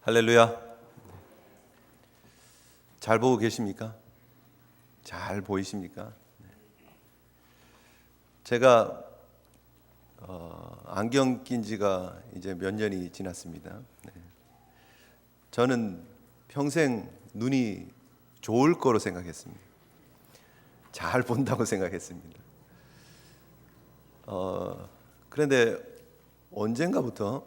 할렐루야. 잘 보고 계십니까? 잘 보이십니까? 제가 안경 낀 지가 이제 몇 년이 지났습니다. 저는 평생 눈이 좋을 거로 생각했습니다. 잘 본다고 생각했습니다. 그런데 언젠가부터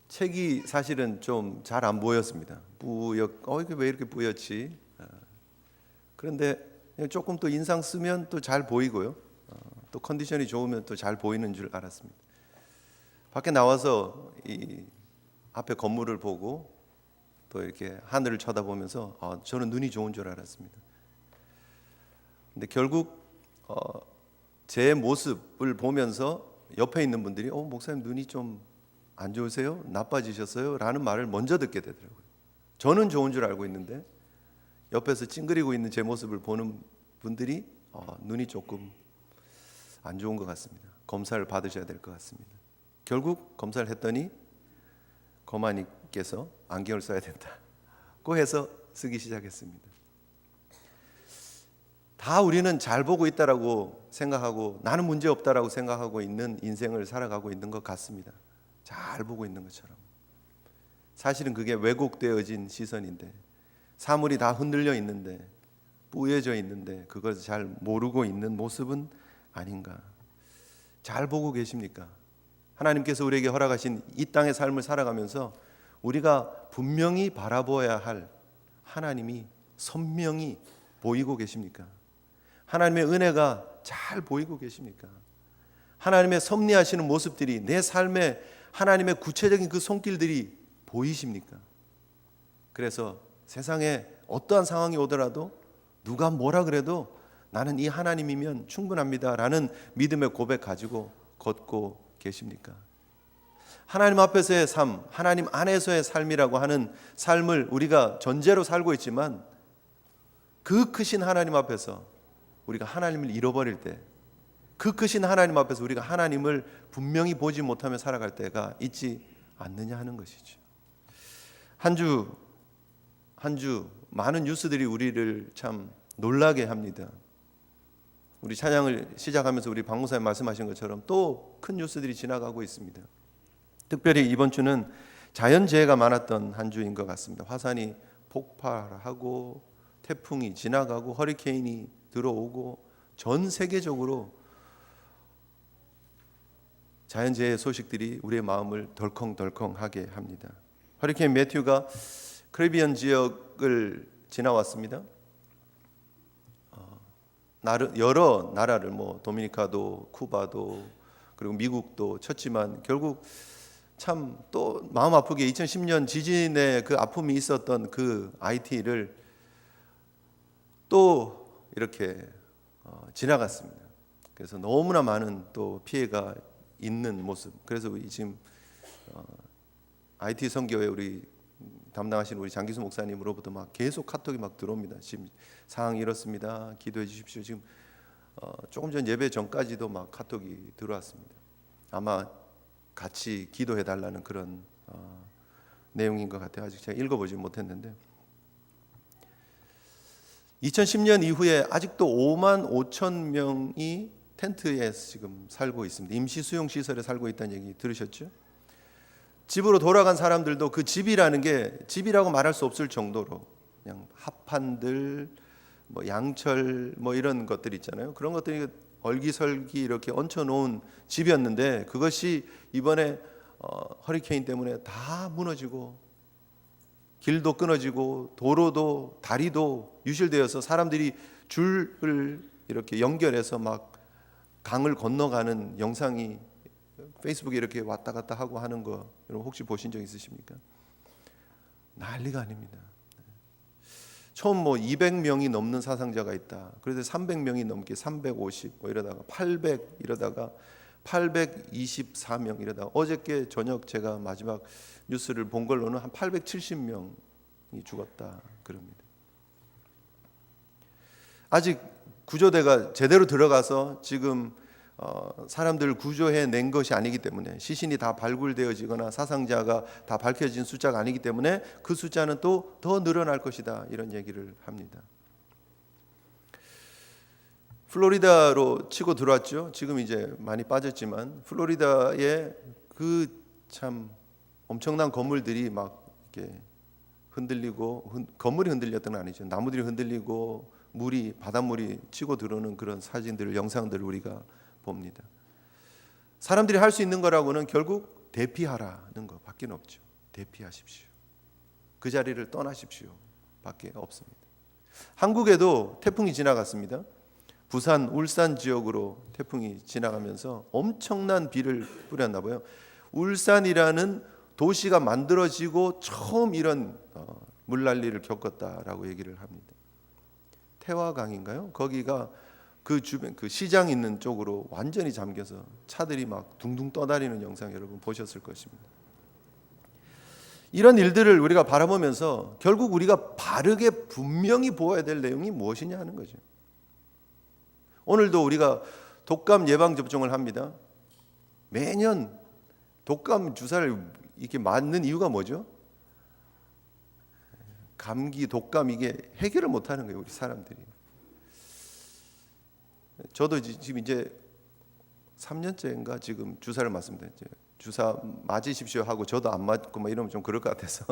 책이 사실은 좀 잘 안 보였습니다. 이게 왜 이렇게 뿌옇지? 그런데 조금 또 인상 쓰면 또 잘 보이고요. 또 컨디션이 좋으면 또 잘 보이는 줄 알았습니다. 밖에 나와서 이 앞에 건물을 보고 또 이렇게 하늘을 쳐다보면서 저는 눈이 좋은 줄 알았습니다. 근데 결국 제 모습을 보면서 옆에 있는 분들이 목사님 눈이 좀 안 좋으세요? 나빠지셨어요? 라는 말을 먼저 듣게 되더라고요. 저는 좋은 줄 알고 있는데 옆에서 찡그리고 있는 제 모습을 보는 분들이 눈이 조금 안 좋은 것 같습니다. 검사를 받으셔야 될 것 같습니다. 결국 검사를 했더니 거마니께서 안경을 써야 된다고 해서 쓰기 시작했습니다. 다 우리는 잘 보고 있다라고 생각하고 나는 문제 없다라고 생각하고 있는 인생을 살아가고 있는 것 같습니다. 잘 보고 있는 것처럼. 사실은 그게 왜곡되어진 시선인데 사물이 다 흔들려 있는데 뿌여져 있는데 그걸 잘 모르고 있는 모습은 아닌가. 잘 보고 계십니까? 하나님께서 우리에게 허락하신 이 땅의 삶을 살아가면서 우리가 분명히 바라보아야 할 하나님이 선명히 보이고 계십니까? 하나님의 은혜가 잘 보이고 계십니까? 하나님의 섭리하시는 모습들이 내 삶에 하나님의 구체적인 그 손길들이 보이십니까? 그래서 세상에 어떠한 상황이 오더라도 누가 뭐라 그래도 나는 이 하나님이면 충분합니다 라는 믿음의 고백 가지고 걷고 계십니까? 하나님 앞에서의 삶, 하나님 안에서의 삶이라고 하는 삶을 우리가 전제로 살고 있지만 그 크신 하나님 앞에서 우리가 하나님을 잃어버릴 때, 그 크신 하나님 앞에서 우리가 하나님을 분명히 보지 못하며 살아갈 때가 있지 않느냐 하는 것이죠. 한 주 많은 뉴스들이 우리를 참 놀라게 합니다. 우리 찬양을 시작하면서 우리 박 목사님 말씀하신 것처럼 또 큰 뉴스들이 지나가고 있습니다. 특별히 이번 주는 자연재해가 많았던 한 주인 것 같습니다. 화산이 폭발하고 태풍이 지나가고 허리케인이 들어오고 전 세계적으로 자연재해 소식들이 우리의 마음을 덜컹덜컹하게 합니다. 허리케인 매튜가 카리비안 지역을 지나왔습니다. 여러 나라를 도미니카도 쿠바도 그리고 미국도 쳤지만 결국 참 또 마음 아프게 2010년 지진의 그 아픔이 있었던 그 아이티를 또 이렇게 지나갔습니다. 그래서 너무나 많은 또 피해가 있는 모습. 그래서 지금 IT 선교회 우리 담당하시는 우리 장기수 목사님으로부터 막 계속 카톡이 막 들어옵니다. 지금 상황이 이렇습니다. 기도해 주십시오. 지금 조금 전 예배 전까지도 막 카톡이 들어왔습니다. 아마 같이 기도해 달라는 그런 내용인 것 같아요. 아직 제가 읽어보지 못했는데 2010년 이후에 아직도 5만 5천 명이 텐트에 지금 살고 있습니다. 임시 수용 시설에 살고 있다는 얘기 들으셨죠? 집으로 돌아간 사람들도 그 집이라는 게 집이라고 말할 수 없을 정도로 그냥 합판들, 양철 이런 것들 있잖아요. 그런 것들이 얼기설기 이렇게 얹혀놓은 집이었는데 그것이 이번에 허리케인 때문에 다 무너지고 길도 끊어지고 도로도 다리도 유실되어서 사람들이 줄을 이렇게 연결해서 막 강을 건너가는 영상이 페이스북에 이렇게 왔다 갔다 하고 하는 거 여러분 혹시 보신 적 있으십니까? 난리가 아닙니다. 처음 200명이 넘는 사상자가 있다. 그래서 300명이 넘게 350 이러다가 800 이러다가 824명 이러다가 어저께 저녁 제가 마지막 뉴스를 본 걸로는 한 870명이 죽었다 그럽니다. 아직 구조대가 제대로 들어가서 지금 사람들을 구조해낸 것이 아니기 때문에, 시신이 다 발굴되어지거나 사상자가 다 밝혀진 숫자가 아니기 때문에 그 숫자는 또 더 늘어날 것이다, 이런 얘기를 합니다. 플로리다로 치고 들어왔죠. 지금 이제 많이 빠졌지만 플로리다에 그 참 엄청난 건물들이 막 이렇게 흔들리고, 건물이 흔들렸던 건 아니죠. 나무들이 흔들리고 바닷물이 치고 들어오는 그런 사진들을, 영상들을 우리가 봅니다. 사람들이 할 수 있는 거라고는 결국 대피하라는 것밖에 없죠. 대피하십시오. 그 자리를 떠나십시오 밖에 없습니다. 한국에도 태풍이 지나갔습니다. 부산, 울산 지역으로 태풍이 지나가면서 엄청난 비를 뿌렸나 봐요. 울산이라는 도시가 만들어지고 처음 이런 물난리를 겪었다라고 얘기를 합니다. 태화강인가요? 거기가 그 주변, 그 시장 있는 쪽으로 완전히 잠겨서 차들이 막 둥둥 떠다니는 영상 여러분 보셨을 것입니다. 이런 일들을 우리가 바라보면서 결국 우리가 바르게 분명히 보아야 될 내용이 무엇이냐 하는 거죠. 오늘도 우리가 독감 예방 접종을 합니다. 매년 독감 주사를 이렇게 맞는 이유가 뭐죠? 감기, 독감, 이게 해결을 못하는 거예요, 우리 사람들이. 저도 지금 이제 3년째인가 지금 주사를 맞습니다. 이제 주사 맞으십시오 하고 저도 안 맞고 막 이러면 좀 그럴 것 같아서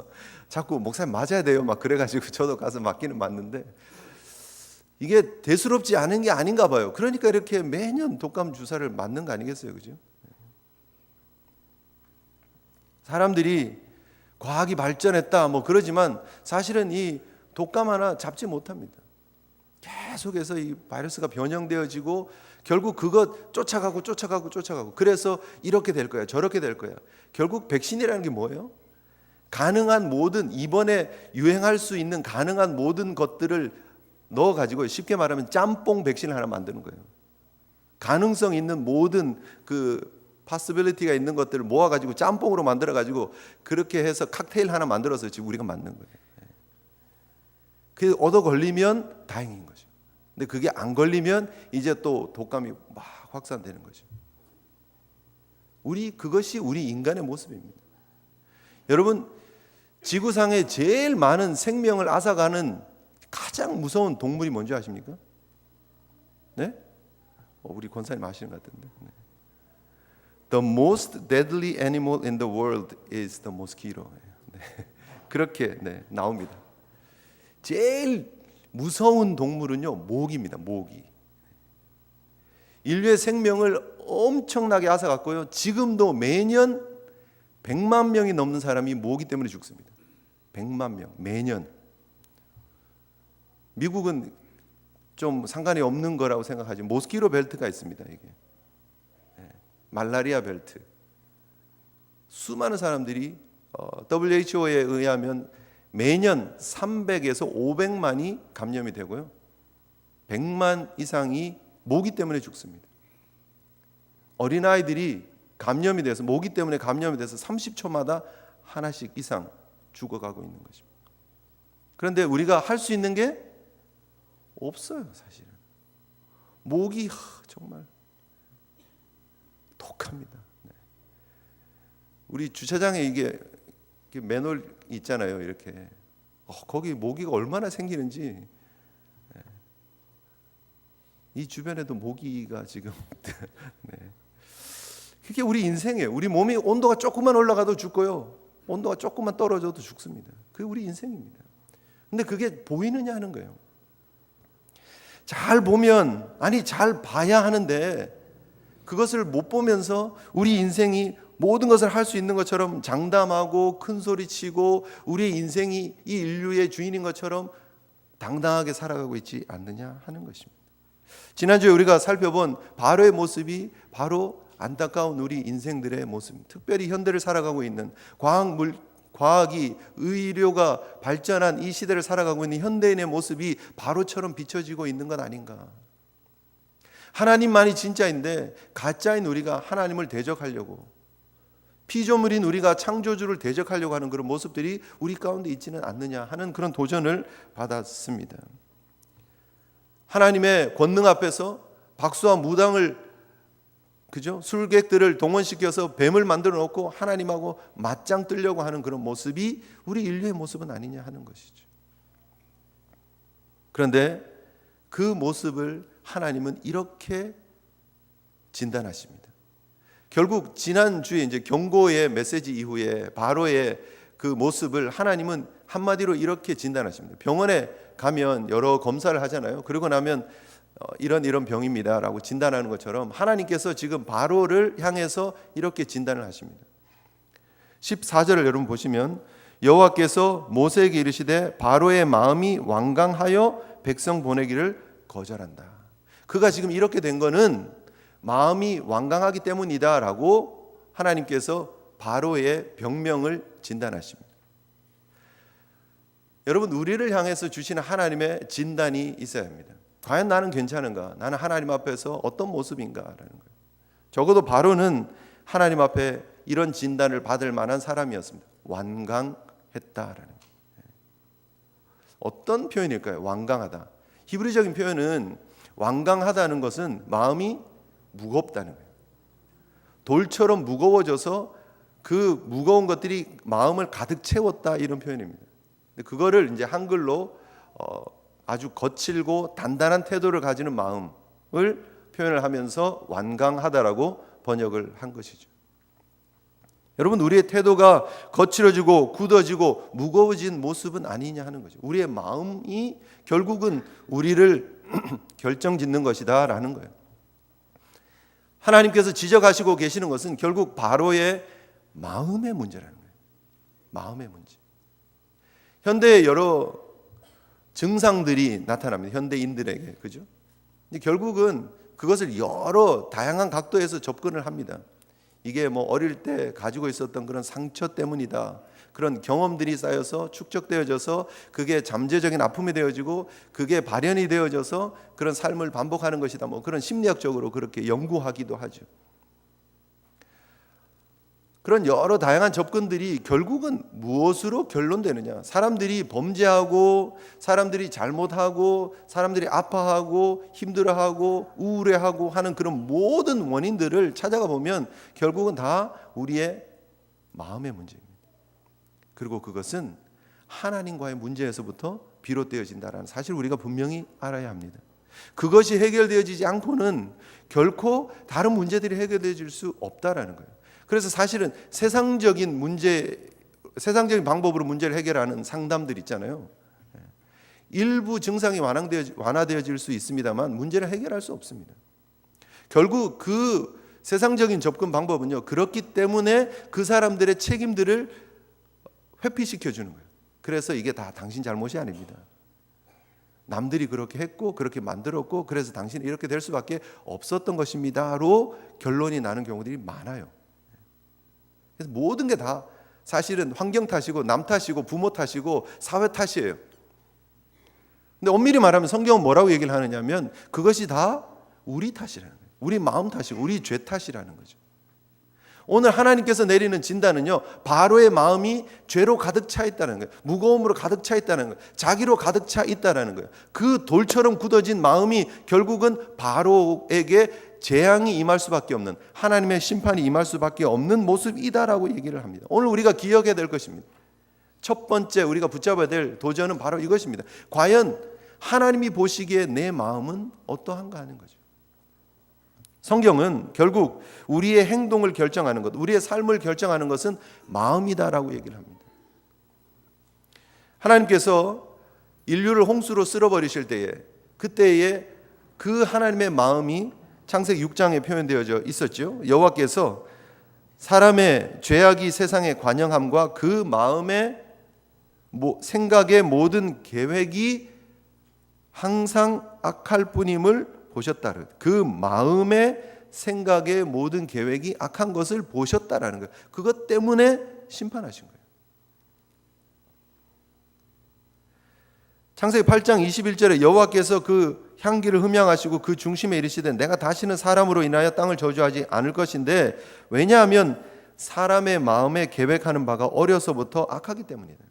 자꾸 목사님 맞아야 돼요 막 그래가지고 저도 가서 맞기는 맞는데, 이게 대수롭지 않은 게 아닌가 봐요. 그러니까 이렇게 매년 독감 주사를 맞는 거 아니겠어요, 그죠? 사람들이 과학이 발전했다 뭐 그러지만 사실은 이 독감 하나 잡지 못합니다. 계속해서 이 바이러스가 변형되어지고 결국 그것 쫓아가고 그래서 이렇게 될 거야, 저렇게 될 거야. 결국 백신이라는 게 뭐예요? 가능한 모든, 이번에 유행할 수 있는 가능한 모든 것들을 넣어가지고 쉽게 말하면 짬뽕 백신을 하나 만드는 거예요. 가능성 있는 모든 그 파스빌리티가 있는 것들을 모아가지고 짬뽕으로 만들어가지고 그렇게 해서 칵테일 하나 만들어서 지금 우리가 맞는 거예요. 그 얻어 걸리면 다행인 거죠. 근데 그게 안 걸리면 이제 또 독감이 막 확산되는 거죠. 그것이 우리 인간의 모습입니다. 여러분, 지구상에 제일 많은 생명을 앗아가는 가장 무서운 동물이 뭔지 아십니까? 네? 우리 권사님 아시는 것 같은데. 네. The most deadly animal in the world is the mosquito. 네. 그렇게 나옵니다. 제일 무서운 동물은요, 모기입니다. 모기. 인류의 생명을 엄청나게 앗아갔고요. 지금도 매년 100만 명이 넘는 사람이 모기 때문에 죽습니다. 100만 명 매년. 미국은 좀 상관이 없는 거라고 생각하지, 모스키토 벨트가 있습니다. 이게 말라리아 벨트. 수많은 사람들이 WHO에 의하면 매년 300에서 500만이 감염이 되고요, 100만 이상이 모기 때문에 죽습니다. 어린아이들이 감염이 돼서, 모기 때문에 감염이 돼서 30초마다 하나씩 이상 죽어가고 있는 것입니다. 그런데 우리가 할 수 있는 게 없어요, 사실은. 모기 정말 독합니다. 우리 주차장에 이게 맨홀 있잖아요, 이렇게. 거기 모기가 얼마나 생기는지. 이 주변에도 모기가 지금. 그게 우리 인생이에요. 우리 몸이 온도가 조금만 올라가도 죽고요, 온도가 조금만 떨어져도 죽습니다. 그게 우리 인생입니다. 근데 그게 보이느냐 하는 거예요. 잘 보면, 잘 봐야 하는데 그것을 못 보면서 우리 인생이 모든 것을 할 수 있는 것처럼 장담하고 큰 소리치고 우리의 인생이 이 인류의 주인인 것처럼 당당하게 살아가고 있지 않느냐 하는 것입니다. 지난주에 우리가 살펴본 바로의 모습이 바로 안타까운 우리 인생들의 모습입니다. 특별히 현대를 살아가고 있는 과학이, 의료가 발전한 이 시대를 살아가고 있는 현대인의 모습이 바로처럼 비춰지고 있는 것 아닌가. 하나님만이 진짜인데 가짜인 우리가 하나님을 대적하려고, 피조물인 우리가 창조주를 대적하려고 하는 그런 모습들이 우리 가운데 있지는 않느냐 하는 그런 도전을 받았습니다. 하나님의 권능 앞에서 박수와 무당을 그죠? 술객들을 동원시켜서 뱀을 만들어 놓고 하나님하고 맞짱 뜨려고 하는 그런 모습이 우리 인류의 모습은 아니냐 하는 것이죠. 그런데 그 모습을 하나님은 이렇게 진단하십니다. 결국 지난주에 이제 경고의 메시지 이후에 바로의 그 모습을 하나님은 한마디로 이렇게 진단하십니다. 병원에 가면 여러 검사를 하잖아요. 그러고 나면 이런 병입니다라고 진단하는 것처럼 하나님께서 지금 바로를 향해서 이렇게 진단을 하십니다. 14절을 여러분 보시면 여호와께서 모세에게 이르시되 바로의 마음이 완강하여 백성 보내기를 거절한다. 그가 지금 이렇게 된 거는 마음이 완강하기 때문이다라고 하나님께서 바로의 병명을 진단하십니다. 여러분, 우리를 향해서 주시는 하나님의 진단이 있어야 합니다. 과연 나는 괜찮은가? 나는 하나님 앞에서 어떤 모습인가라는 거예요. 적어도 바로는 하나님 앞에 이런 진단을 받을 만한 사람이었습니다. 완강했다라는 거예요. 어떤 표현일까요? 완강하다. 히브리적인 표현은 완강하다는 것은 마음이 무겁다는 거예요. 돌처럼 무거워져서 그 무거운 것들이 마음을 가득 채웠다, 이런 표현입니다. 근데 그거를 이제 한글로 아주 거칠고 단단한 태도를 가지는 마음을 표현을 하면서 완강하다라고 번역을 한 것이죠. 여러분, 우리의 태도가 거칠어지고 굳어지고 무거워진 모습은 아니냐 하는 거죠. 우리의 마음이 결국은 우리를 결정짓는 것이다 라는 거예요. 하나님께서 지적하시고 계시는 것은 결국 바로의 마음의 문제라는 거예요. 마음의 문제. 현대의 여러 증상들이 나타납니다. 현대인들에게. 그죠? 근데 결국은 그것을 여러 다양한 각도에서 접근을 합니다. 이게 뭐 어릴 때 가지고 있었던 그런 상처 때문이다. 그런 경험들이 쌓여서 축적되어져서 그게 잠재적인 아픔이 되어지고 그게 발현이 되어져서 그런 삶을 반복하는 것이다. 뭐 그런 심리학적으로 그렇게 연구하기도 하죠. 그런 여러 다양한 접근들이 결국은 무엇으로 결론되느냐? 사람들이 범죄하고, 사람들이 잘못하고, 사람들이 아파하고, 힘들어하고, 우울해하고 하는 그런 모든 원인들을 찾아가 보면 결국은 다 우리의 마음의 문제입니다. 그리고 그것은 하나님과의 문제에서부터 비롯되어진다는 사실 우리가 분명히 알아야 합니다. 그것이 해결되어지지 않고는 결코 다른 문제들이 해결되어질 수 없다라는 거예요. 그래서 사실은 세상적인 방법으로 문제를 해결하는 상담들 있잖아요. 일부 증상이 완화되어질 수 있습니다만 문제를 해결할 수 없습니다. 결국 그 세상적인 접근 방법은요, 그렇기 때문에 그 사람들의 책임들을 회피시켜 주는 거예요. 그래서 이게 다 당신 잘못이 아닙니다. 남들이 그렇게 했고 그렇게 만들었고 그래서 당신이 이렇게 될 수밖에 없었던 것입니다로 결론이 나는 경우들이 많아요. 그래서 모든 게 다 사실은 환경 탓이고 남 탓이고 부모 탓이고 사회 탓이에요. 근데 엄밀히 말하면 성경은 뭐라고 얘기를 하느냐면 그것이 다 우리 탓이라는 거예요. 우리 마음 탓이고 우리 죄 탓이라는 거죠. 오늘 하나님께서 내리는 진단은요, 바로의 마음이 죄로 가득 차 있다는 거예요. 무거움으로 가득 차 있다는 거예요. 자기로 가득 차 있다는 거예요. 그 돌처럼 굳어진 마음이 결국은 바로에게 재앙이 임할 수밖에 없는, 하나님의 심판이 임할 수밖에 없는 모습이다라고 얘기를 합니다. 오늘 우리가 기억해야 될 것입니다. 첫 번째 우리가 붙잡아야 될 도전은 바로 이것입니다. 과연 하나님이 보시기에 내 마음은 어떠한가 하는 거죠. 성경은 결국 우리의 행동을 결정하는 것, 우리의 삶을 결정하는 것은 마음이다라고 얘기를 합니다. 하나님께서 인류를 홍수로 쓸어버리실 때에, 그때에 그 하나님의 마음이 창세기 6장에 표현되어져 있었죠. 여호와께서 사람의 죄악이 세상에 관영함과 그 마음의 생각의 모든 계획이 항상 악할 뿐임을 보셨다. 그 마음의 생각의 모든 계획이 악한 것을 보셨다라는 거예요. 그것 때문에 심판하신 거예요. 창세기 8장 21절에 여호와께서 그 향기를 흠양하시고 그 중심에 이르시되 내가 다시는 사람으로 인하여 땅을 저주하지 않을 것인데, 왜냐하면 사람의 마음에 계획하는 바가 어려서부터 악하기 때문이다.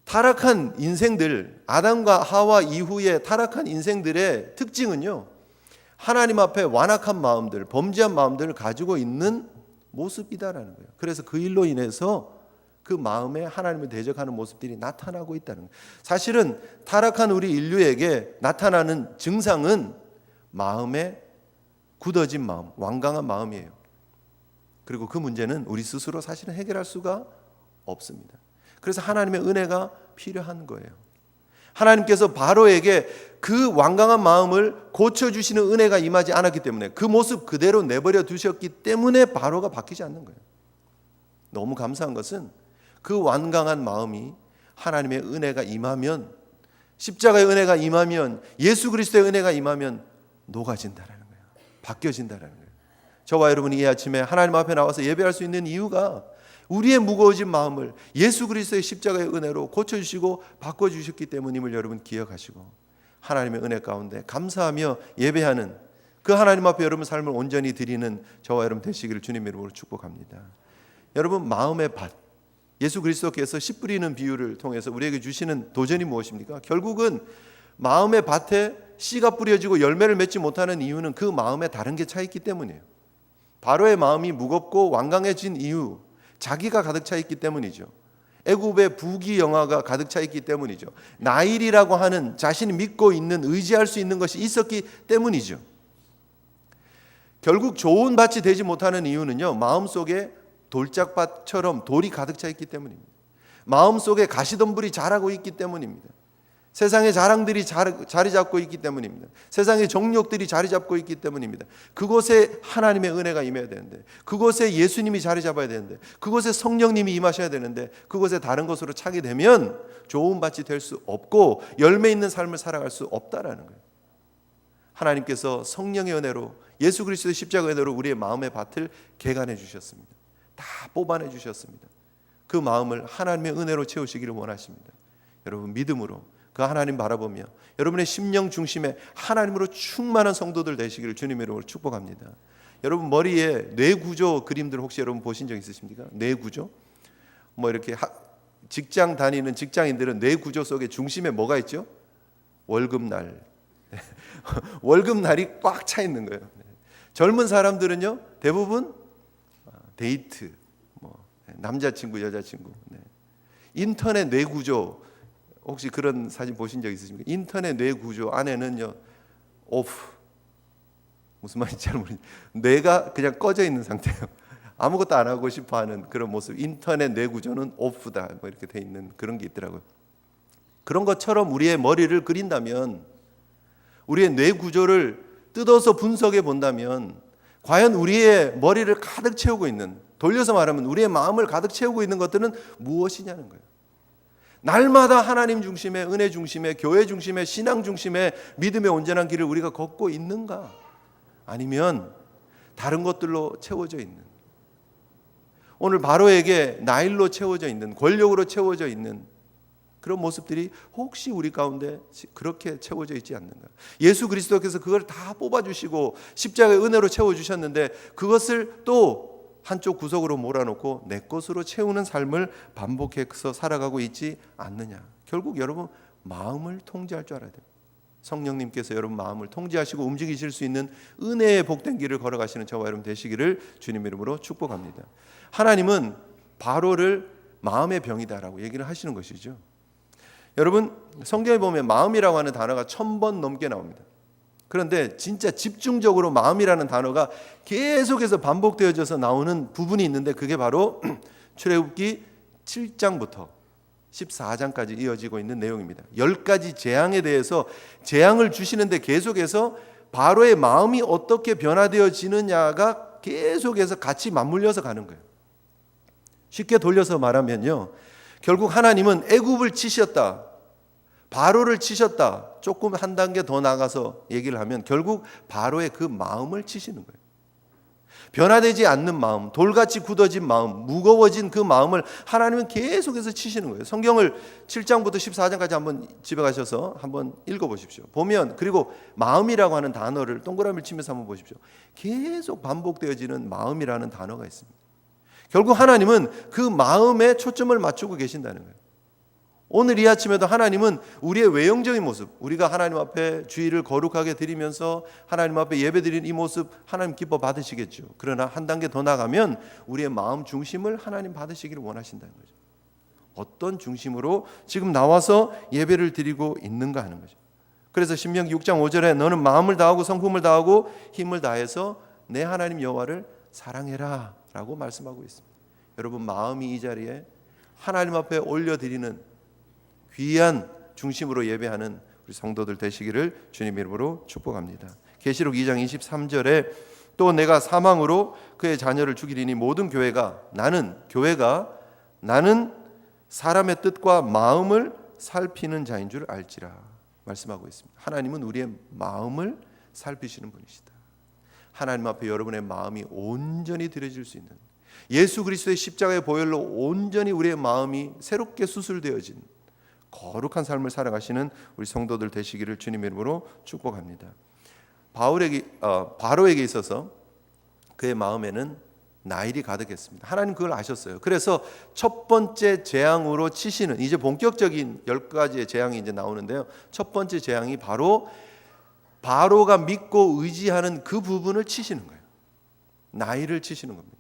타락한 인생들, 아담과 하와 이후의 타락한 인생들의 특징은요, 하나님 앞에 완악한 마음들, 범죄한 마음들을 가지고 있는 모습이다라는 거예요. 그래서 그 일로 인해서 그 마음에 하나님을 대적하는 모습들이 나타나고 있다는 거예요. 사실은 타락한 우리 인류에게 나타나는 증상은 마음에 굳어진 마음, 완강한 마음이에요. 그리고 그 문제는 우리 스스로 사실은 해결할 수가 없습니다. 그래서 하나님의 은혜가 필요한 거예요. 하나님께서 바로에게 그 완강한 마음을 고쳐주시는 은혜가 임하지 않았기 때문에, 그 모습 그대로 내버려 두셨기 때문에 바로가 바뀌지 않는 거예요. 너무 감사한 것은 그 완강한 마음이 하나님의 은혜가 임하면, 십자가의 은혜가 임하면, 예수 그리스도의 은혜가 임하면 녹아진다라는 거예요. 바뀌어진다라는 거예요. 저와 여러분이 이 아침에 하나님 앞에 나와서 예배할 수 있는 이유가 우리의 무거워진 마음을 예수 그리스도의 십자가의 은혜로 고쳐주시고 바꿔주셨기 때문임을 여러분 기억하시고, 하나님의 은혜 가운데 감사하며 예배하는 그 하나님 앞에 여러분 삶을 온전히 드리는 저와 여러분 되시기를 주님 이름으로 축복합니다. 여러분, 마음의 밭, 예수 그리스도께서 씨 뿌리는 비유를 통해서 우리에게 주시는 도전이 무엇입니까? 결국은 마음의 밭에 씨가 뿌려지고 열매를 맺지 못하는 이유는 그 마음에 다른 게 차 있기 때문이에요. 바로의 마음이 무겁고 완강해진 이유, 자기가 가득 차 있기 때문이죠. 애굽의 부귀영화가 가득 차 있기 때문이죠. 나일이라고 하는 자신이 믿고 있는, 의지할 수 있는 것이 있었기 때문이죠. 결국 좋은 밭이 되지 못하는 이유는요, 마음속에 돌짝밭처럼 돌이 가득 차 있기 때문입니다. 마음속에 가시덤불이 자라고 있기 때문입니다. 세상의 자랑들이 자리 잡고 있기 때문입니다. 세상의 정욕들이 자리 잡고 있기 때문입니다. 그곳에 하나님의 은혜가 임해야 되는데, 그곳에 예수님이 자리 잡아야 되는데, 그곳에 성령님이 임하셔야 되는데, 그곳에 다른 것으로 차게 되면 좋은 밭이 될 수 없고 열매 있는 삶을 살아갈 수 없다라는 거예요. 하나님께서 성령의 은혜로, 예수 그리스도의 십자가의 은혜로 우리의 마음의 밭을 개간해 주셨습니다. 다 뽑아내 주셨습니다. 그 마음을 하나님의 은혜로 채우시기를 원하십니다. 여러분, 믿음으로 그 하나님 바라보며 여러분의 심령 중심에 하나님으로 충만한 성도들 되시기를 주님의 이름으로 축복합니다. 여러분, 머리에 뇌구조 그림들 혹시 여러분 보신 적 있으십니까? 뇌구조? 뭐 이렇게 직장 다니는 직장인들은 뇌구조 속에 중심에 뭐가 있죠? 월급날. 월급날이 꽉 차 있는 거예요. 젊은 사람들은요, 대부분 데이트, 남자친구, 여자친구. 인터넷 뇌구조, 혹시 그런 사진 보신 적 있으십니까? 인터넷 뇌구조 안에는요, 오프, 무슨 말인지 잘 모르겠어요. 뇌가 그냥 꺼져 있는 상태예요. 아무것도 안 하고 싶어하는 그런 모습. 인터넷 뇌구조는 오프다, 뭐 이렇게 돼 있는 그런 게 있더라고요. 그런 것처럼 우리의 머리를 그린다면, 우리의 뇌구조를 뜯어서 분석해 본다면, 과연 우리의 머리를 가득 채우고 있는, 돌려서 말하면 우리의 마음을 가득 채우고 있는 것들은 무엇이냐는 거예요. 날마다 하나님 중심의, 은혜 중심의, 교회 중심의, 신앙 중심의 믿음의 온전한 길을 우리가 걷고 있는가? 아니면 다른 것들로 채워져 있는, 오늘 바로에게 나일로 채워져 있는, 권력으로 채워져 있는 그런 모습들이 혹시 우리 가운데 그렇게 채워져 있지 않는가? 예수 그리스도께서 그걸 다 뽑아주시고 십자가의 은혜로 채워주셨는데, 그것을 또 한쪽 구석으로 몰아놓고 내 것으로 채우는 삶을 반복해서 살아가고 있지 않느냐? 결국 여러분, 마음을 통제할 줄 알아야 돼요. 성령님께서 여러분 마음을 통제하시고 움직이실 수 있는 은혜의 복된 길을 걸어가시는 저와 여러분 되시기를 주님 이름으로 축복합니다. 하나님은 바로를 마음의 병이다라고 얘기를 하시는 것이죠. 여러분, 성경에 보면 마음이라고 하는 단어가 1000번 넘게 나옵니다. 그런데 진짜 집중적으로 마음이라는 단어가 계속해서 반복되어져서 나오는 부분이 있는데, 그게 바로 출애굽기 7장부터 14장까지 이어지고 있는 내용입니다. 10가지 재앙에 대해서 재앙을 주시는데 계속해서 바로의 마음이 어떻게 변화되어지느냐가 계속해서 같이 맞물려서 가는 거예요. 쉽게 돌려서 말하면요, 결국 하나님은 애굽을 치셨다, 바로를 치셨다. 조금 한 단계 더 나가서 얘기를 하면 결국 바로의 그 마음을 치시는 거예요. 변화되지 않는 마음, 돌같이 굳어진 마음, 무거워진 그 마음을 하나님은 계속해서 치시는 거예요. 성경을 7장부터 14장까지 한번 집에 가셔서 한번 읽어보십시오. 보면, 그리고 마음이라고 하는 단어를 동그라미를 치면서 한번 보십시오. 계속 반복되어지는 마음이라는 단어가 있습니다. 결국 하나님은 그 마음에 초점을 맞추고 계신다는 거예요. 오늘 이 아침에도 하나님은 우리의 외형적인 모습, 우리가 하나님 앞에 주일을 거룩하게 드리면서 하나님 앞에 예배드리는 이 모습 하나님 기뻐 받으시겠죠. 그러나 한 단계 더 나가면 우리의 마음 중심을 하나님 받으시기를 원하신다는 거죠. 어떤 중심으로 지금 나와서 예배를 드리고 있는가 하는 거죠. 그래서 신명기 6장 5절에 너는 마음을 다하고 성품을 다하고 힘을 다해서 내 하나님 여호와를 사랑해라 라고 말씀하고 있습니다. 여러분, 마음이 이 자리에 하나님 앞에 올려드리는 귀한 중심으로 예배하는 우리 성도들 되시기를 주님 이름으로 축복합니다. 계시록 2장 23절에 또 내가 사망으로 그의 자녀를 죽이리니 모든 교회가 나는 사람의 뜻과 마음을 살피는 자인 줄 알지라 말씀하고 있습니다. 하나님은 우리의 마음을 살피시는 분이시다. 하나님 앞에 여러분의 마음이 온전히 드려질 수 있는, 예수 그리스도의 십자가의 보혈로 온전히 우리의 마음이 새롭게 수술되어진 거룩한 삶을 살아가시는 우리 성도들 되시기를 주님 이름으로 축복합니다. 바로에게 있어서 그의 마음에는 나일이 가득했습니다. 하나님 그걸 아셨어요. 그래서 첫 번째 재앙으로 치시는, 이제 본격적인 10가지의 재앙이 이제 나오는데요. 첫 번째 재앙이 바로 바로가 믿고 의지하는 그 부분을 치시는 거예요. 나일을 치시는 겁니다.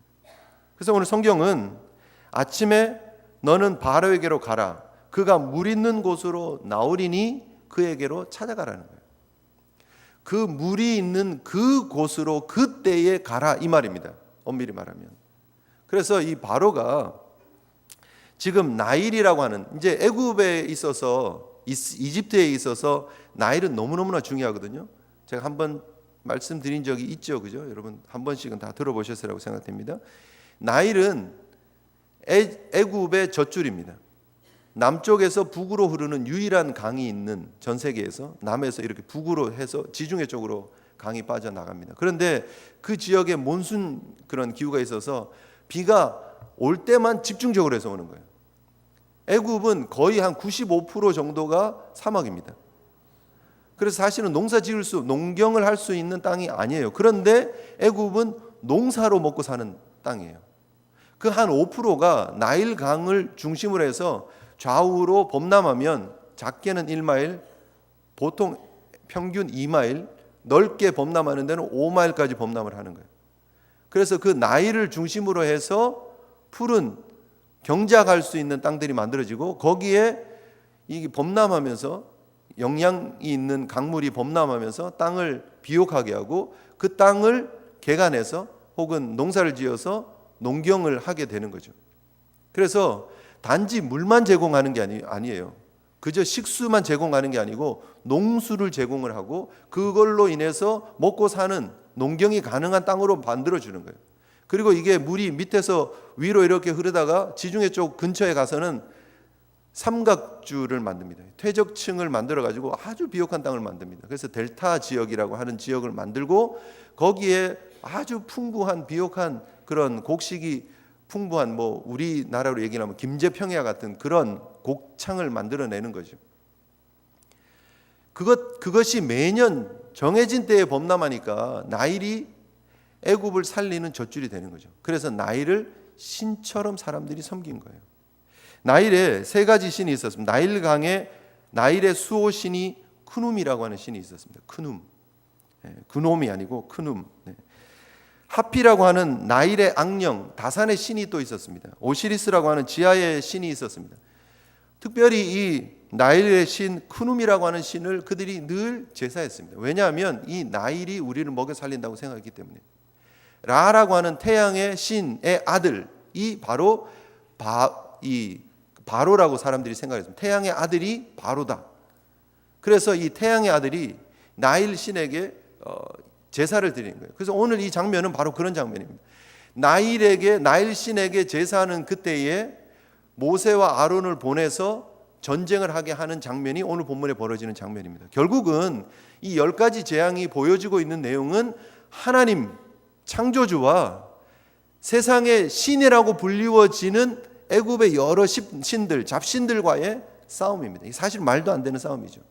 그래서 오늘 성경은 아침에 너는 바로에게로 가라, 그가 물 있는 곳으로 나오리니 그에게로 찾아가라는 거예요. 그 물이 있는 그 곳으로 그때에 가라 이 말입니다. 엄밀히 말하면. 그래서 이 바로가 지금 나일이라고 하는, 이제 애굽에 있어서 이집트에 있어서 나일은 너무너무나 중요하거든요. 제가 한번 말씀드린 적이 있죠, 그죠? 여러분 한 번씩은 다 들어보셨으라고 생각됩니다. 나일은 애굽의 젖줄입니다. 남쪽에서 북으로 흐르는 유일한 강이 있는, 전 세계에서 남에서 이렇게 북으로 해서 지중해 쪽으로 강이 빠져나갑니다. 그런데 그 지역에 몬순 그런 기후가 있어서 비가 올 때만 집중적으로 해서 오는 거예요. 애굽은 거의 한 95% 정도가 사막입니다. 그래서 사실은 농경을 할 수 있는 땅이 아니에요. 그런데 애굽은 농사로 먹고 사는 땅이에요. 그 한 5%가 나일 강을 중심으로 해서 좌우로 범람하면 작게는 1마일, 보통 평균 2마일, 넓게 범람하는 데는 5마일까지 범람을 하는 거예요. 그래서 그 나일을 중심으로 해서 푸른 경작할 수 있는 땅들이 만들어지고, 거기에 이 범람하면서 영양이 있는 강물이 범람하면서 땅을 비옥하게 하고 그 땅을 개간해서 혹은 농사를 지어서 농경을 하게 되는 거죠. 그래서 단지 물만 제공하는 게 아니에요. 그저 식수만 제공하는 게 아니고 농수를 제공을 하고 그걸로 인해서 먹고 사는 농경이 가능한 땅으로 만들어주는 거예요. 그리고 이게 물이 밑에서 위로 이렇게 흐르다가 지중해 쪽 근처에 가서는 삼각주를 만듭니다. 퇴적층을 만들어가지고 아주 비옥한 땅을 만듭니다. 그래서 델타 지역이라고 하는 지역을 만들고 거기에 아주 풍부한 비옥한 그런 곡식이 풍부한, 뭐 우리나라로 얘기하면 김제평야 같은 그런 곡창을 만들어내는 거죠. 그것이 매년 정해진 때에 범람하니까 나일이 애굽을 살리는 젖줄이 되는 거죠. 그래서 나일을 신처럼 사람들이 섬긴 거예요. 나일에 세 가지 신이 있었습니다. 나일강에 나일의 수호 신이 크눔이라고 하는 신이 있었습니다. 크눔, 그놈이 아니고 크눔. 하피라고 하는 나일의 악령 다산의 신이 또 있었습니다. 오시리스라고 하는 지하의 신이 있었습니다. 특별히 이 나일의 신 크눔이라고 하는 신을 그들이 늘 제사했습니다. 왜냐하면 이 나일이 우리를 먹여 살린다고 생각했기 때문에. 라라고 하는 태양의 신의 아들이 바로 바로라고 사람들이 생각했습니다. 태양의 아들이 바로다. 그래서 이 태양의 아들이 나일 신에게 제사를 드리는 거예요. 그래서 오늘 이 장면은 바로 그런 장면입니다. 나일 신에게 제사하는 그때에 모세와 아론을 보내서 전쟁을 하게 하는 장면이 오늘 본문에 벌어지는 장면입니다. 결국은 이 10가지 재앙이 보여지고 있는 내용은 하나님 창조주와 세상의 신이라고 불리워지는 애굽의 여러 신들, 잡신들과의 싸움입니다. 사실 말도 안 되는 싸움이죠.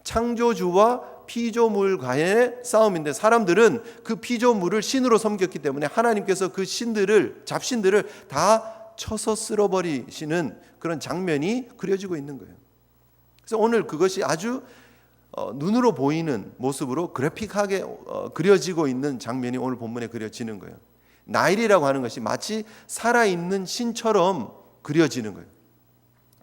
창조주와 피조물과의 싸움인데 사람들은 그 피조물을 신으로 섬겼기 때문에 하나님께서 그 신들을, 잡신들을 다 쳐서 쓸어버리시는 그런 장면이 그려지고 있는 거예요. 그래서 오늘 그것이 아주 눈으로 보이는 모습으로 그래픽하게 그려지고 있는 장면이 오늘 본문에 그려지는 거예요. 나일이라고 하는 것이 마치 살아있는 신처럼 그려지는 거예요.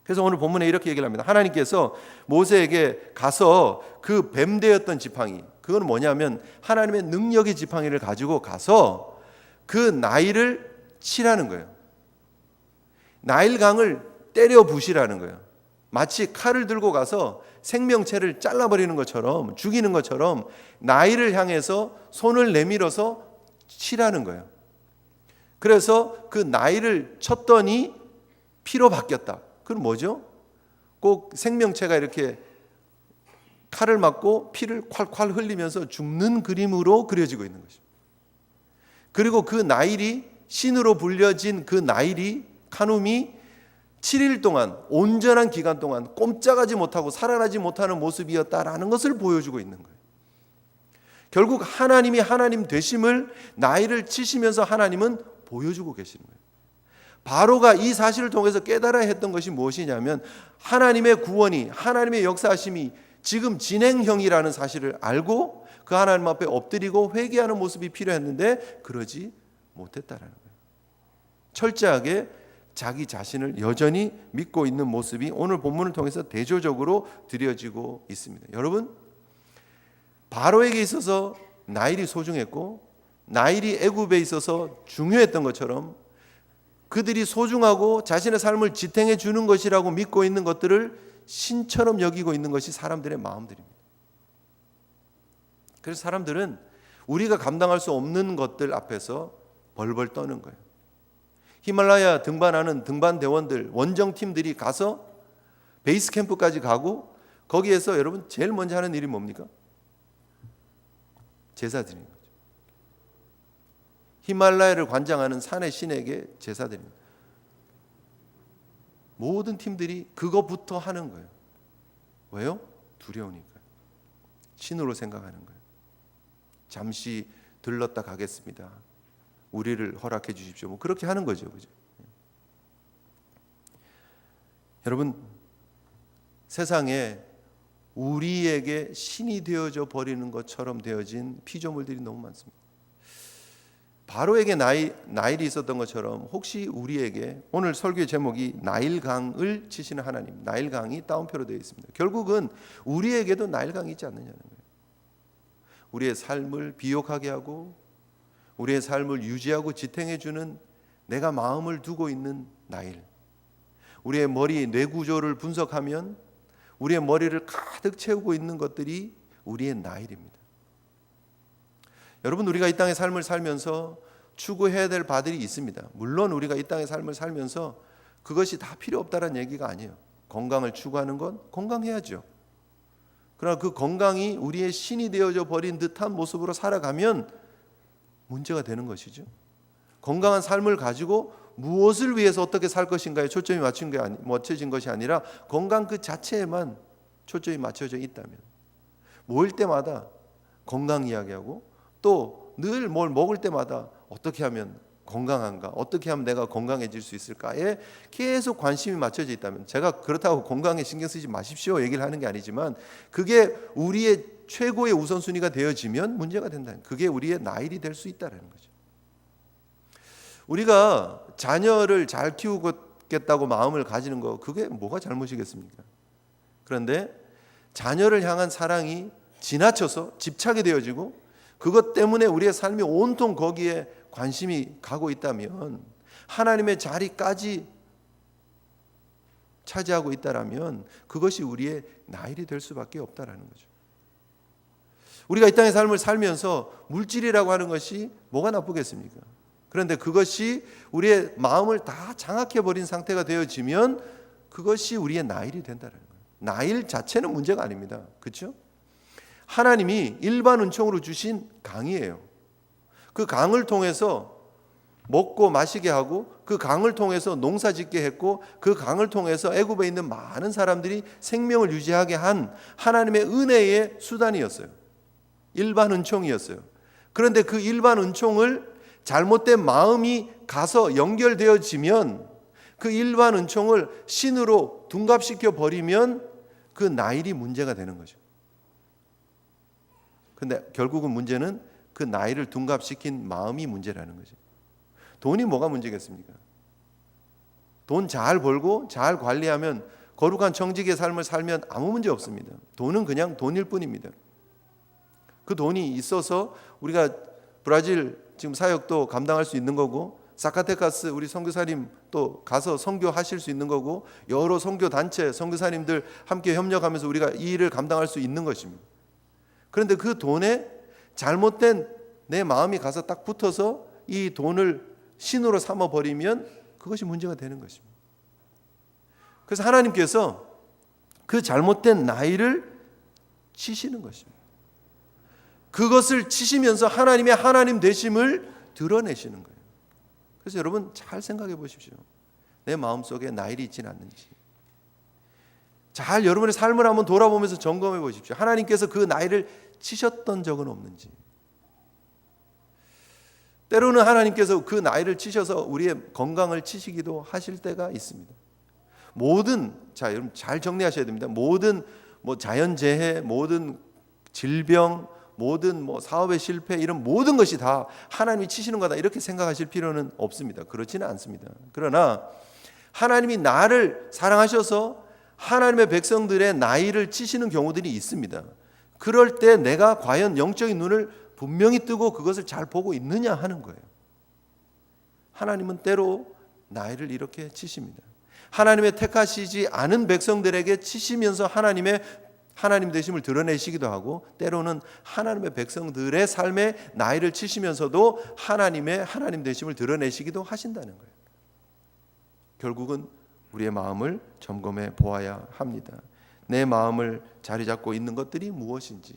그래서 오늘 본문에 이렇게 얘기를 합니다. 하나님께서 모세에게 가서 그 뱀되었던 지팡이, 그건 뭐냐면 하나님의 능력의 지팡이를 가지고 가서 그 나일을 치라는 거예요. 나일강을 때려 부시라는 거예요. 마치 칼을 들고 가서 생명체를 잘라버리는 것처럼, 죽이는 것처럼 나일을 향해서 손을 내밀어서 치라는 거예요. 그래서 그 나일을 쳤더니 피로 바뀌었다. 그건 뭐죠? 꼭 생명체가 이렇게 칼을 맞고 피를 콸콸 흘리면서 죽는 그림으로 그려지고 있는 것입니다. 그리고 그 나일이, 신으로 불려진 그 나일이, 카눔이 7일 동안, 온전한 기간 동안 꼼짝하지 못하고 살아나지 못하는 모습이었다라는 것을 보여주고 있는 거예요. 결국 하나님이 하나님 되심을 나일을 치시면서 하나님은 보여주고 계시는 거예요. 바로가 이 사실을 통해서 깨달아야 했던 것이 무엇이냐면 하나님의 구원이, 하나님의 역사하심이 지금 진행형이라는 사실을 알고 그 하나님 앞에 엎드리고 회개하는 모습이 필요했는데 그러지 못했다라는 거예요. 철저하게 자기 자신을 여전히 믿고 있는 모습이 오늘 본문을 통해서 대조적으로 드려지고 있습니다. 여러분, 바로에게 있어서 나일이 소중했고 나일이 애굽에 있어서 중요했던 것처럼 그들이 소중하고 자신의 삶을 지탱해 주는 것이라고 믿고 있는 것들을 신처럼 여기고 있는 것이 사람들의 마음들입니다. 그래서 사람들은 우리가 감당할 수 없는 것들 앞에서 벌벌 떠는 거예요. 히말라야 등반하는 등반대원들, 원정팀들이 가서 베이스 캠프까지 가고 거기에서 여러분 제일 먼저 하는 일이 뭡니까? 제사 드리는 거죠. 히말라야를 관장하는 산의 신에게 제사 드립니다. 모든 팀들이 그거부터 하는 거예요. 왜요? 두려우니까요. 신으로 생각하는 거예요. 잠시 들렀다 가겠습니다. 우리를 허락해 주십시오. 뭐 그렇게 하는 거죠. 그죠? 여러분, 세상에 우리에게 신이 되어져 버리는 것처럼 되어진 피조물들이 너무 많습니다. 바로에게 나일이 있었던 것처럼 혹시 우리에게, 오늘 설교의 제목이 나일강을 치시는 하나님, 나일강이 따옴표로 되어 있습니다. 결국은 우리에게도 나일강이 있지 않느냐는 거예요. 우리의 삶을 비옥하게 하고 우리의 삶을 유지하고 지탱해 주는 내가 마음을 두고 있는 나일. 우리의 머리 뇌구조를 분석하면 우리의 머리를 가득 채우고 있는 것들이 우리의 나일입니다. 여러분, 우리가 이 땅의 삶을 살면서 추구해야 될 바들이 있습니다. 물론 우리가 이 땅의 삶을 살면서 그것이 다 필요 없다는 얘기가 아니에요. 건강을 추구하는 건 건강해야죠. 그러나 그 건강이 우리의 신이 되어져 버린 듯한 모습으로 살아가면 문제가 되는 것이죠. 건강한 삶을 가지고 무엇을 위해서 어떻게 살 것인가에 초점이 맞춰진 것이 아니라 건강 그 자체에만 초점이 맞춰져 있다면 모일 때마다 건강 이야기하고 또 늘 뭘 먹을 때마다 어떻게 하면 건강한가, 어떻게 하면 내가 건강해질 수 있을까에 계속 관심이 맞춰져 있다면, 제가 그렇다고 건강에 신경 쓰지 마십시오 얘기를 하는 게 아니지만 그게 우리의 최고의 우선순위가 되어지면 문제가 된다는, 그게 우리의 나일이 될 수 있다는 거죠. 우리가 자녀를 잘 키우겠다고 마음을 가지는 거, 그게 뭐가 잘못이겠습니까? 그런데 자녀를 향한 사랑이 지나쳐서 집착이 되어지고 그것 때문에 우리의 삶이 온통 거기에 관심이 가고 있다면, 하나님의 자리까지 차지하고 있다라면 그것이 우리의 나일이 될 수밖에 없다라는 거죠. 우리가 이 땅의 삶을 살면서 물질이라고 하는 것이 뭐가 나쁘겠습니까? 그런데 그것이 우리의 마음을 다 장악해버린 상태가 되어지면 그것이 우리의 나일이 된다는 거예요. 나일 자체는 문제가 아닙니다. 그렇죠? 하나님이 일반 은총으로 주신 강이에요. 그 강을 통해서 먹고 마시게 하고 그 강을 통해서 농사 짓게 했고 그 강을 통해서 애굽에 있는 많은 사람들이 생명을 유지하게 한 하나님의 은혜의 수단이었어요. 일반 은총이었어요. 그런데 그 일반 은총을 잘못된 마음이 가서 연결되어지면 그 일반 은총을 신으로 둔갑시켜 버리면 그 나일이 문제가 되는 거죠. 근데 결국은 문제는 그 나일을 둔갑시킨 마음이 문제라는 거죠. 돈이 뭐가 문제겠습니까? 돈 잘 벌고 잘 관리하면 거룩한 정직의 삶을 살면 아무 문제 없습니다. 돈은 그냥 돈일 뿐입니다. 그 돈이 있어서 우리가 브라질 지금 사역도 감당할 수 있는 거고, 사카테카스 우리 선교사님 또 가서 선교하실 수 있는 거고, 여러 선교 단체 선교사님들 함께 협력하면서 우리가 이 일을 감당할 수 있는 것입니다. 그런데 그 돈에 잘못된 내 마음이 가서 딱 붙어서 이 돈을 신으로 삼아 버리면 그것이 문제가 되는 것입니다. 그래서 하나님께서 그 잘못된 나이를 치시는 것입니다. 그것을 치시면서 하나님의 하나님 되심을 드러내시는 거예요. 그래서 여러분 잘 생각해 보십시오. 내 마음속에 나일이 있지는 않는지. 잘 여러분의 삶을 한번 돌아보면서 점검해 보십시오. 하나님께서 그 나일을 치셨던 적은 없는지. 때로는 하나님께서 그 나일을 치셔서 우리의 건강을 치시기도 하실 때가 있습니다. 자 여러분 잘 정리하셔야 됩니다. 모든 자연재해, 모든 질병, 모든 사업의 실패, 이런 모든 것이 다 하나님이 치시는 거다 이렇게 생각하실 필요는 없습니다. 그렇지는 않습니다. 그러나 하나님이 나를 사랑하셔서 하나님의 백성들의 나이를 치시는 경우들이 있습니다. 그럴 때 내가 과연 영적인 눈을 분명히 뜨고 그것을 잘 보고 있느냐 하는 거예요. 하나님은 때로 나이를 이렇게 치십니다. 하나님의 택하시지 않은 백성들에게 치시면서 하나님 되심을 드러내시기도 하고, 때로는 하나님의 백성들의 삶에 나이를 치시면서도 하나님의 하나님 되심을 드러내시기도 하신다는 거예요. 결국은 우리의 마음을 점검해 보아야 합니다. 내 마음을 자리 잡고 있는 것들이 무엇인지,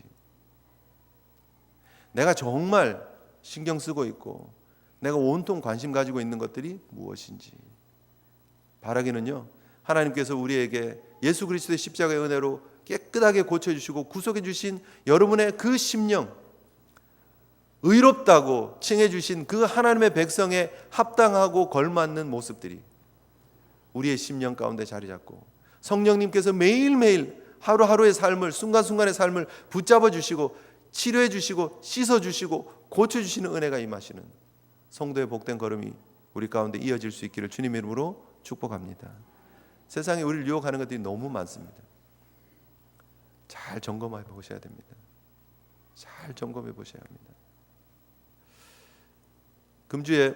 내가 정말 신경 쓰고 있고 내가 온통 관심 가지고 있는 것들이 무엇인지. 바라기는요, 하나님께서 우리에게 예수 그리스도의 십자가의 은혜로 깨끗하게 고쳐주시고 구속해 주신 여러분의 그 심령, 의롭다고 칭해 주신 그 하나님의 백성에 합당하고 걸맞는 모습들이 우리의 심령 가운데 자리 잡고, 성령님께서 매일매일 하루하루의 삶을, 순간순간의 삶을 붙잡아 주시고 치료해 주시고 씻어 주시고 고쳐 주시는 은혜가 임하시는 성도의 복된 걸음이 우리 가운데 이어질 수 있기를 주님의 이름으로 축복합니다. 세상에 우리를 유혹하는 것들이 너무 많습니다. 잘 점검해 보셔야 됩니다. 잘 점검해 보셔야 합니다. 금주에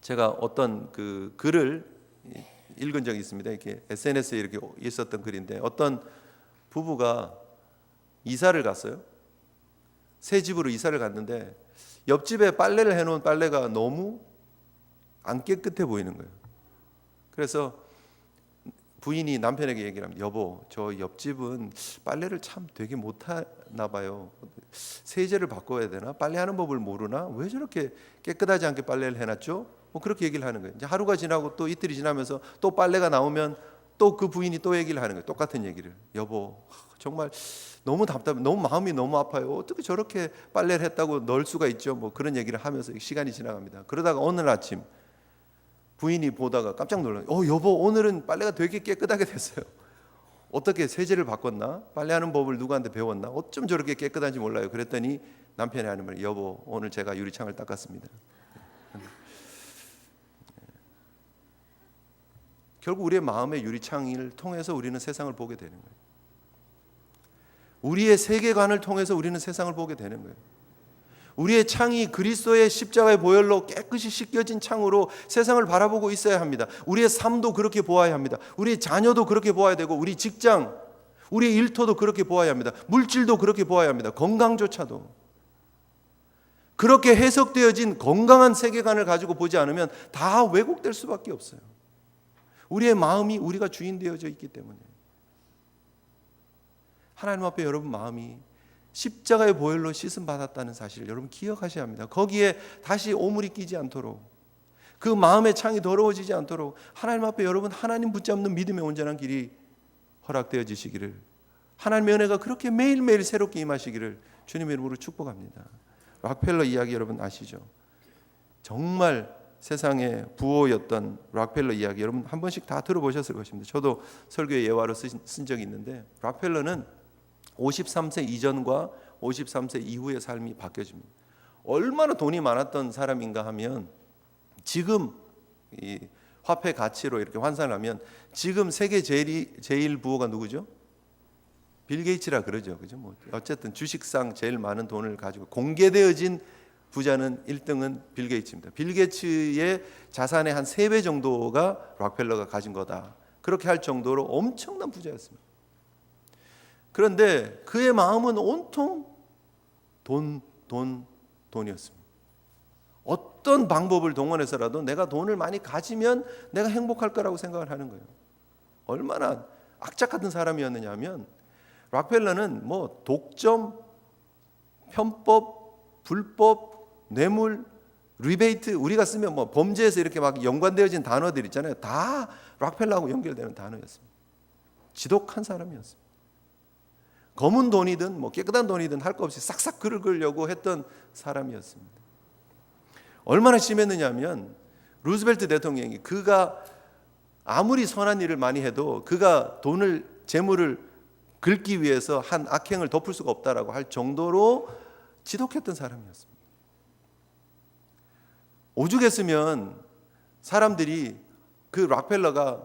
제가 어떤 그 글을 읽은 적이 있습니다. 이렇게 SNS에 이렇게 있었던 글인데, 어떤 부부가 이사를 갔어요. 새 집으로 이사를 갔는데 옆집에 빨래를 해놓은 빨래가 너무 안 깨끗해 보이는 거예요. 그래서 부인이 남편에게 얘기를 합니다. 여보, 저 옆집은 빨래를 참 되게 못하나 봐요. 세제를 바꿔야 되나? 빨래하는 법을 모르나? 왜 저렇게 깨끗하지 않게 빨래를 해놨죠? 그렇게 얘기를 하는 거예요. 이제 하루가 지나고 또 이틀이 지나면서 또 빨래가 나오면 또 그 부인이 또 얘기를 하는 거예요. 똑같은 얘기를. 여보, 정말 너무 답답해, 너무 마음이 너무 아파요. 어떻게 저렇게 빨래를 했다고 넣을 수가 있죠? 그런 얘기를 하면서 시간이 지나갑니다. 그러다가 오늘 아침 부인이 보다가 깜짝 놀라요. 여보, 오늘은 빨래가 되게 깨끗하게 됐어요. 어떻게 세제를 바꿨나? 빨래하는 법을 누구한테 배웠나? 어쩜 저렇게 깨끗한지 몰라요. 그랬더니 남편이 하는 말이, 여보, 오늘 제가 유리창을 닦았습니다. 결국 우리의 마음의 유리창을 통해서 우리는 세상을 보게 되는 거예요. 우리의 세계관을 통해서 우리는 세상을 보게 되는 거예요. 우리의 창이 그리스도의 십자가의 보혈로 깨끗이 씻겨진 창으로 세상을 바라보고 있어야 합니다. 우리의 삶도 그렇게 보아야 합니다. 우리의 자녀도 그렇게 보아야 되고, 우리 직장, 우리의 일터도 그렇게 보아야 합니다. 물질도 그렇게 보아야 합니다. 건강조차도. 그렇게 해석되어진 건강한 세계관을 가지고 보지 않으면 다 왜곡될 수밖에 없어요. 우리의 마음이 우리가 주인 되어져 있기 때문에. 하나님 앞에 여러분 마음이 십자가의 보혈로 씻음 받았다는 사실을 여러분 기억하셔야 합니다. 거기에 다시 오물이 끼지 않도록, 그 마음의 창이 더러워지지 않도록 하나님 앞에 여러분 하나님 붙잡는 믿음의 온전한 길이 허락되어지시기를, 하나님의 은혜가 그렇게 매일매일 새롭게 임하시기를 주님의 이름으로 축복합니다. 락펠러 이야기 여러분 아시죠? 정말 세상의 부호였던 록펠러 이야기 여러분 한 번씩 다 들어보셨을 것입니다. 저도 설교의 예화로 쓴 적이 있는데 록펠러는 53세 이전과 53세 이후의 삶이 바뀌어집니다. 얼마나 돈이 많았던 사람인가 하면 지금 이 화폐 가치로 이렇게 환산을 하면 지금 세계 제일 부호가 누구죠? 빌 게이츠라 그러죠. 그죠? 뭐 어쨌든 주식상 제일 많은 돈을 가지고 공개되어진 부자는 1등은 빌 게이츠입니다. 빌 게이츠의 자산의 한 3배 정도가 록펠러가 가진 거다. 그렇게 할 정도로 엄청난 부자였습니다. 그런데 그의 마음은 온통 돈이었습니다. 어떤 방법을 동원해서라도 내가 돈을 많이 가지면 내가 행복할 거라고 생각을 하는 거예요. 얼마나 악착 같은 사람이었느냐 하면 록펠러는 뭐 독점, 편법, 불법, 뇌물, 리베이트 우리가 쓰면 뭐 범죄에서 이렇게 막 연관되어진 단어들 있잖아요. 다 록펠러하고 연결되는 단어였습니다. 지독한 사람이었습니다. 검은 돈이든 뭐 깨끗한 돈이든 할 거 없이 싹싹 긁으려고 했던 사람이었습니다. 얼마나 심했느냐 하면 루즈벨트 대통령이 그가 아무리 선한 일을 많이 해도 그가 재물을 긁기 위해서 한 악행을 덮을 수가 없다라고 할 정도로 지독했던 사람이었습니다. 오죽했으면 사람들이 그 록펠러가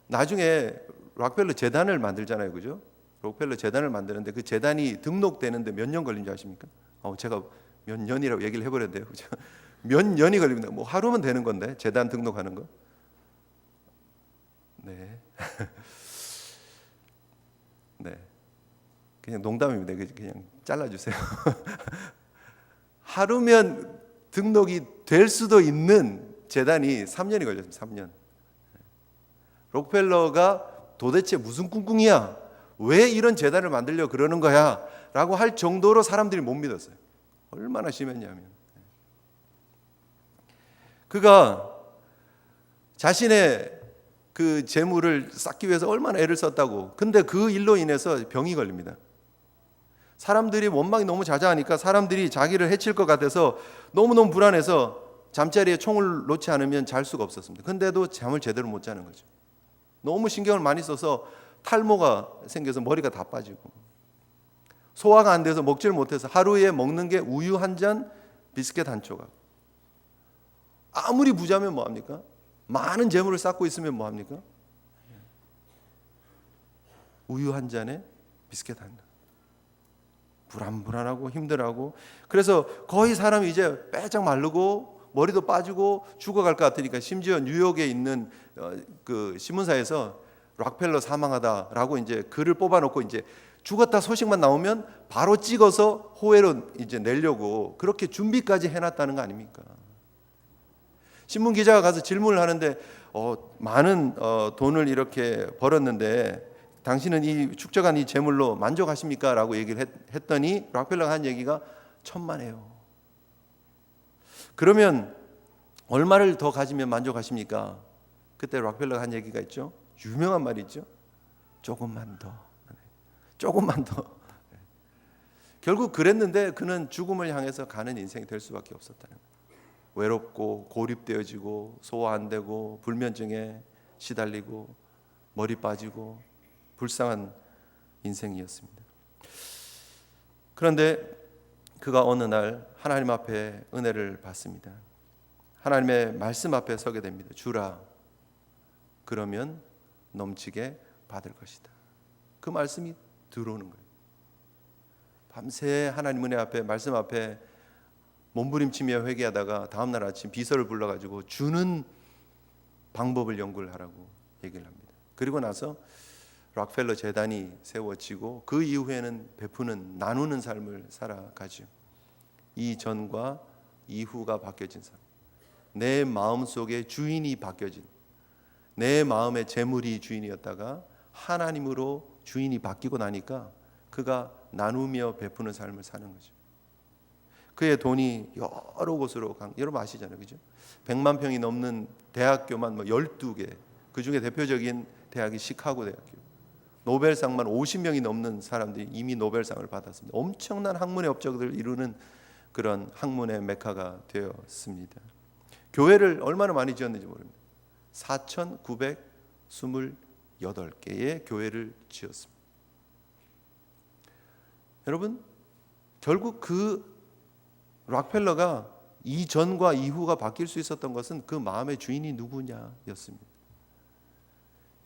나중에 록펠러 재단을 만들잖아요. 그죠? 록펠러 재단을 만드는데 그 재단이 등록되는데 몇 년 걸린 줄 아십니까? 제가 몇 년이라고 얘기를 해버렸네요. 그죠? 몇 년이 걸립니다. 뭐 하루면 되는 건데 재단 등록하는 거. 네. 네. 그냥 농담입니다. 그냥 잘라주세요. 하루면 등록이 될 수도 있는 재단이 3년이 걸렸습니다. 3년. 록펠러가 도대체 무슨 꿍꿍이야? 왜 이런 재단을 만들려고 그러는 거야? 라고 할 정도로 사람들이 못 믿었어요. 얼마나 심했냐면 그가 자신의 그 재물을 쌓기 위해서 얼마나 애를 썼다고. 근데 그 일로 인해서 병이 걸립니다. 사람들이 원망이 너무 자자하니까 사람들이 자기를 해칠 것 같아서 너무너무 불안해서 잠자리에 총을 놓지 않으면 잘 수가 없었습니다. 근데도 잠을 제대로 못 자는 거죠. 너무 신경을 많이 써서 탈모가 생겨서 머리가 다 빠지고 소화가 안 돼서 먹지를 못해서 하루에 먹는 게 우유 한 잔, 비스켓 한 조각. 아무리 부자면 뭐합니까? 많은 재물을 쌓고 있으면 뭐합니까? 우유 한 잔에 비스켓 한 잔. 불안불안하고 힘들어하고 그래서 거의 사람이 이제 빼짝 마르고 머리도 빠지고 죽어갈 것 같으니까 심지어 뉴욕에 있는 그 신문사에서 록펠러 사망하다라고 이제 글을 뽑아놓고 이제 죽었다 소식만 나오면 바로 찍어서 호외로 이제 내려고 그렇게 준비까지 해놨다는 거 아닙니까? 신문 기자가 가서 질문을 하는데 많은 돈을 이렇게 벌었는데 당신은 이 축적한 이 재물로 만족하십니까? 라고 얘기를 했더니 록펠러가 한 얘기가 천만에요. 그러면 얼마를 더 가지면 만족하십니까? 그때 록펠러가 한 얘기가 있죠. 유명한 말이 있죠. 조금만 더. 조금만 더. 결국 그랬는데 그는 죽음을 향해서 가는 인생이 될 수밖에 없었다는 거예요. 외롭고 고립되어지고 소화 안 되고 불면증에 시달리고 머리 빠지고 불쌍한 인생이었습니다. 그런데 그가 어느 날 하나님 앞에 은혜를 받습니다. 하나님의 말씀 앞에 서게 됩니다. 주라, 그러면 넘치게 받을 것이다. 그 말씀이 들어오는 거예요. 밤새 하나님 은혜 앞에 말씀 앞에 몸부림치며 회개하다가 다음날 아침 비서를 불러가지고 주는 방법을 연구를 하라고 얘기를 합니다. 그리고 나서 록펠러 재단이 세워지고 그 이후에는 베푸는 나누는 삶을 살아가죠. 이전과 이후가 바뀌어진 삶. 내 마음속에 주인이 바뀌어진, 내 마음의 재물이 주인이었다가 하나님으로 주인이 바뀌고 나니까 그가 나누며 베푸는 삶을 사는 거죠. 그의 돈이 여러 곳으로 여러분 아시잖아요. 그죠? 100만 평이 넘는 대학교만 12개. 그중에 대표적인 대학이 시카고 대학교. 노벨상만 50명이 넘는 사람들이 이미 노벨상을 받았습니다. 엄청난 학문의 업적들을 이루는 그런 학문의 메카가 되었습니다. 교회를 얼마나 많이 지었는지 모릅니다. 4,928개의 교회를 지었습니다. 여러분, 결국 그 락펠러가 이전과 이후가 바뀔 수 있었던 것은 그 마음의 주인이 누구냐였습니다.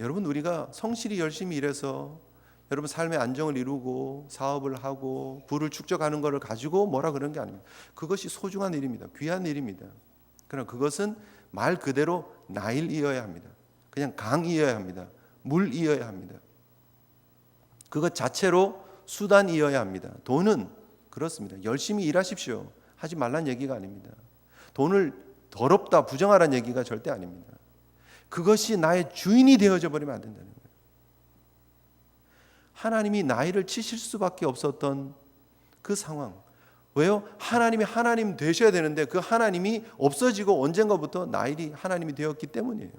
여러분, 우리가 성실히 열심히 일해서 여러분 삶의 안정을 이루고 사업을 하고 부를 축적하는 것을 가지고 뭐라 그런 게 아닙니다. 그것이 소중한 일입니다. 귀한 일입니다. 그러나 그것은 말 그대로 나일이어야 합니다. 그냥 강이어야 합니다. 물이어야 합니다. 그것 자체로 수단이어야 합니다. 돈은 그렇습니다. 열심히 일하십시오. 하지 말란 얘기가 아닙니다. 돈을 더럽다 부정하라는 얘기가 절대 아닙니다. 그것이 나의 주인이 되어져 버리면 안 된다는 거예요. 하나님이 나이를 치실 수밖에 없었던 그 상황. 왜요? 하나님이 하나님 되셔야 되는데 그 하나님이 없어지고 언젠가부터 나일이 하나님이 되었기 때문이에요.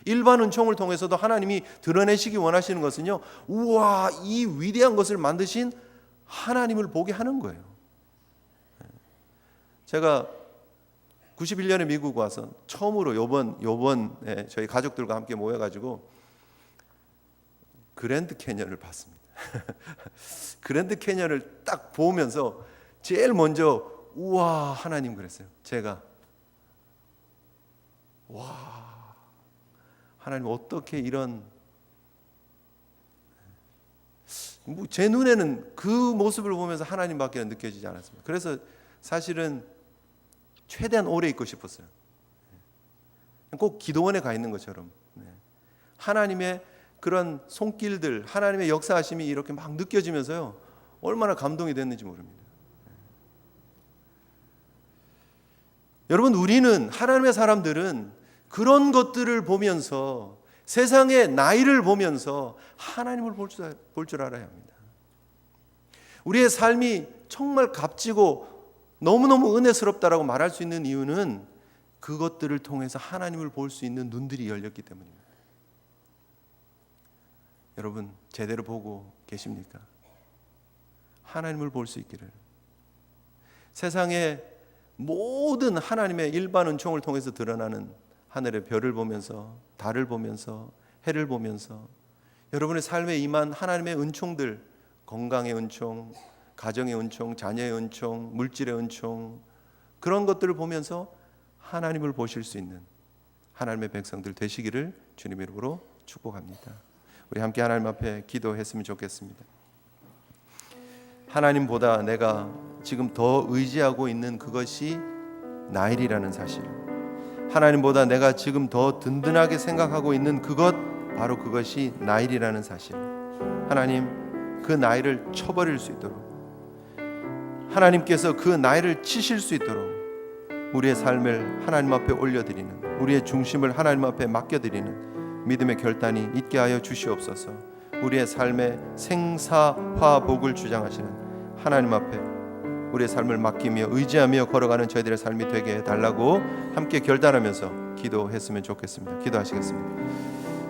일반 은총을 통해서도 하나님이 드러내시기 원하시는 것은요, 우와, 이 위대한 것을 만드신 하나님을 보게 하는 거예요. 제가 91년에 미국 와서 처음으로 요번 저희 가족들과 함께 모여가지고 그랜드 캐년을 봤습니다. 그랜드 캐년을 딱 보면서 제일 먼저 우와 하나님 그랬어요. 제가 와 하나님 어떻게 이런 제 눈에는 그 모습을 보면서 하나님밖에 느껴지지 않았습니다. 그래서 사실은 최대한 오래 있고 싶었어요. 꼭 기도원에 가 있는 것처럼 하나님의 그런 손길들, 하나님의 역사하심이 이렇게 막 느껴지면서요, 얼마나 감동이 됐는지 모릅니다. 여러분, 우리는 하나님의 사람들은 그런 것들을 보면서 세상의 나이를 보면서 하나님을 볼 줄 알아야 합니다. 우리의 삶이 정말 값지고 너무너무 은혜스럽다라고 말할 수 있는 이유는 그것들을 통해서 하나님을 볼 수 있는 눈들이 열렸기 때문입니다. 여러분, 제대로 보고 계십니까? 하나님을 볼 수 있기를. 세상의 모든 하나님의 일반 은총을 통해서 드러나는 하늘의 별을 보면서, 달을 보면서, 해를 보면서 여러분의 삶에 임한 하나님의 은총들, 건강의 은총, 가정의 은총, 자녀의 은총, 물질의 은총, 그런 것들을 보면서 하나님을 보실 수 있는 하나님의 백성들 되시기를 주님의 이름으로 축복합니다. 우리 함께 하나님 앞에 기도했으면 좋겠습니다. 하나님보다 내가 지금 더 의지하고 있는 그것이 나일이라는 사실, 하나님보다 내가 지금 더 든든하게 생각하고 있는 그것, 바로 그것이 나일이라는 사실, 하나님 그 나일을 쳐버릴 수 있도록, 하나님께서 그 나일을 치실 수 있도록 우리의 삶을 하나님 앞에 올려드리는, 우리의 중심을 하나님 앞에 맡겨드리는 믿음의 결단이 있게 하여 주시옵소서. 우리의 삶의 생사화복을 주장하시는 하나님 앞에 우리의 삶을 맡기며 의지하며 걸어가는 저희들의 삶이 되게 해달라고 함께 결단하면서 기도했으면 좋겠습니다. 기도하시겠습니다.